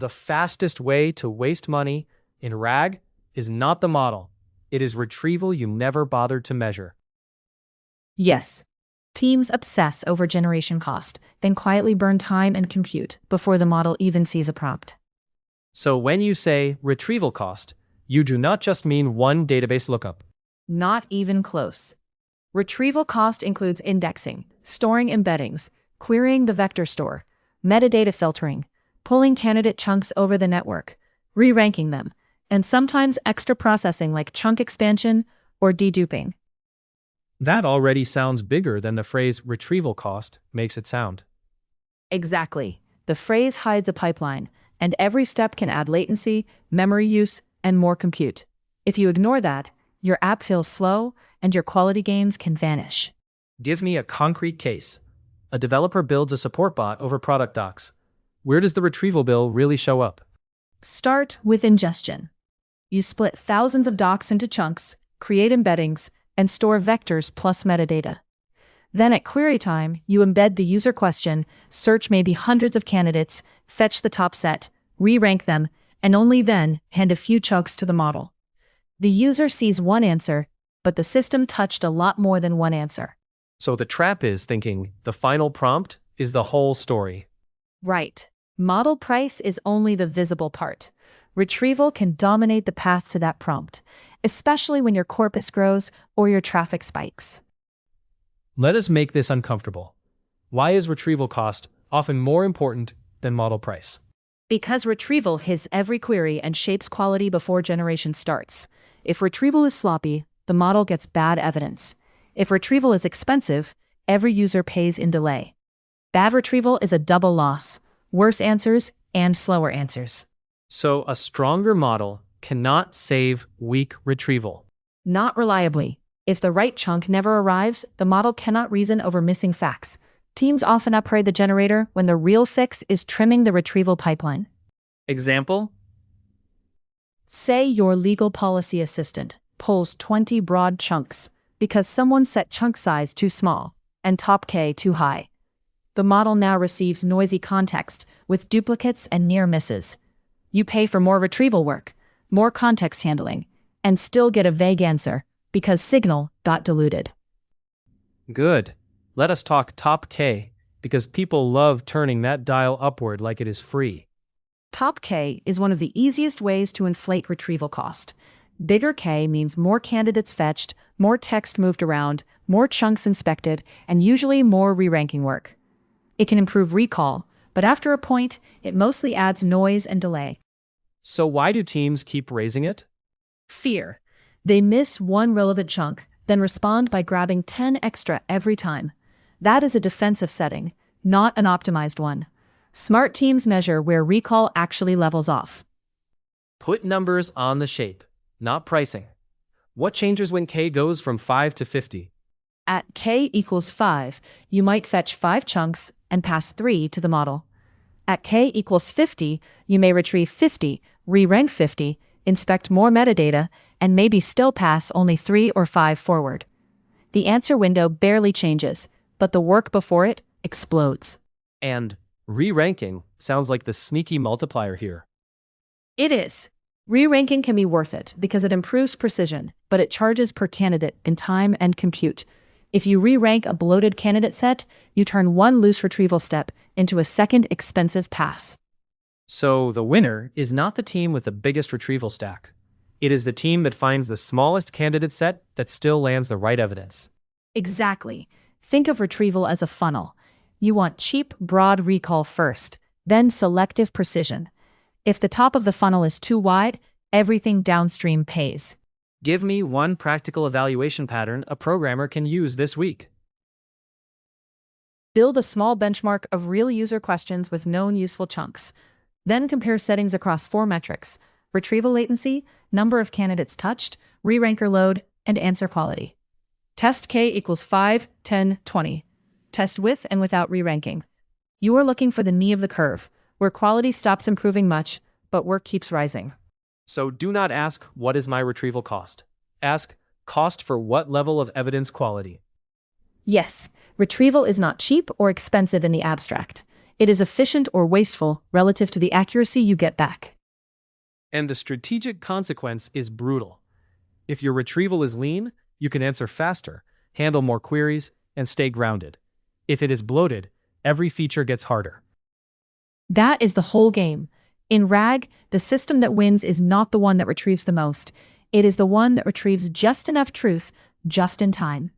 The fastest way to waste money in RAG is not the model. It is retrieval you never bothered to measure. Yes. Teams obsess over generation cost, then quietly burn time and compute before the model even sees a prompt. So when you say retrieval cost, you do not just mean one database lookup. Not even close. Retrieval cost includes indexing, storing embeddings, querying the vector store, metadata filtering, pulling candidate chunks over the network, re-ranking them, and sometimes extra processing like chunk expansion or deduping. That already sounds bigger than the phrase retrieval cost makes it sound. Exactly. The phrase hides a pipeline, and every step can add latency, memory use, and more compute. If you ignore that, your app feels slow, and your quality gains can vanish. Give me a concrete case. A developer builds a support bot over product docs. Where does the retrieval bill really show up? Start with ingestion. You split thousands of docs into chunks, create embeddings, and store vectors plus metadata. Then at query time, you embed the user question, search maybe hundreds of candidates, fetch the top set, re-rank them, and only then hand a few chunks to the model. The user sees one answer, but the system touched a lot more than one answer. So the trap is thinking the final prompt is the whole story. Right. Model price is only the visible part. Retrieval can dominate the path to that prompt, especially when your corpus grows or your traffic spikes. Let us make this uncomfortable. Why is retrieval cost often more important than model price? Because retrieval hits every query and shapes quality before generation starts. If retrieval is sloppy, the model gets bad evidence. If retrieval is expensive, every user pays in delay. Bad retrieval is a double loss: worse answers and slower answers. So a stronger model cannot save weak retrieval. Not reliably. If the right chunk never arrives, the model cannot reason over missing facts. Teams often upgrade the generator when the real fix is trimming the retrieval pipeline. Example? Say your legal policy assistant pulls 20 broad chunks because someone set chunk size too small and top K too high. The model now receives noisy context with duplicates and near misses. You pay for more retrieval work, more context handling, and still get a vague answer because signal got diluted. Good. Let us talk top K, because people love turning that dial upward like it is free. Top K is one of the easiest ways to inflate retrieval cost. Bigger K means more candidates fetched, more text moved around, more chunks inspected, and usually more re-ranking work. It can improve recall, but after a point, it mostly adds noise and delay. So why do teams keep raising it? Fear. They miss one relevant chunk, then respond by grabbing 10 extra every time. That is a defensive setting, not an optimized one. Smart teams measure where recall actually levels off. Put numbers on the shape, not pricing. What changes when K goes from 5 to 50? At K equals 5, you might fetch 5 chunks and pass 3 to the model. At K equals 50, you may retrieve 50, re-rank 50, inspect more metadata, and maybe still pass only 3 or 5 forward. The answer window barely changes, but the work before it explodes. And re-ranking sounds like the sneaky multiplier here. It is. Re-ranking can be worth it because it improves precision, but it charges per candidate in time and compute. If you re-rank a bloated candidate set, you turn one loose retrieval step into a second expensive pass. So the winner is not the team with the biggest retrieval stack. It is the team that finds the smallest candidate set that still lands the right evidence. Exactly. Think of retrieval as a funnel. You want cheap, broad recall first, then selective precision. If the top of the funnel is too wide, everything downstream pays. Give me one practical evaluation pattern a programmer can use this week. Build a small benchmark of real user questions with known useful chunks. Then compare settings across 4 metrics: retrieval latency, number of candidates touched, re-ranker load, and answer quality. Test K equals 5, 10, 20. Test with and without re-ranking. You are looking for the knee of the curve, where quality stops improving much, but work keeps rising. So do not ask, what is my retrieval cost? Ask, cost for what level of evidence quality? Yes, retrieval is not cheap or expensive in the abstract. It is efficient or wasteful relative to the accuracy you get back. And the strategic consequence is brutal. If your retrieval is lean, you can answer faster, handle more queries, and stay grounded. If it is bloated, every feature gets harder. That is the whole game. In RAG, the system that wins is not the one that retrieves the most. It is the one that retrieves just enough truth, just in time.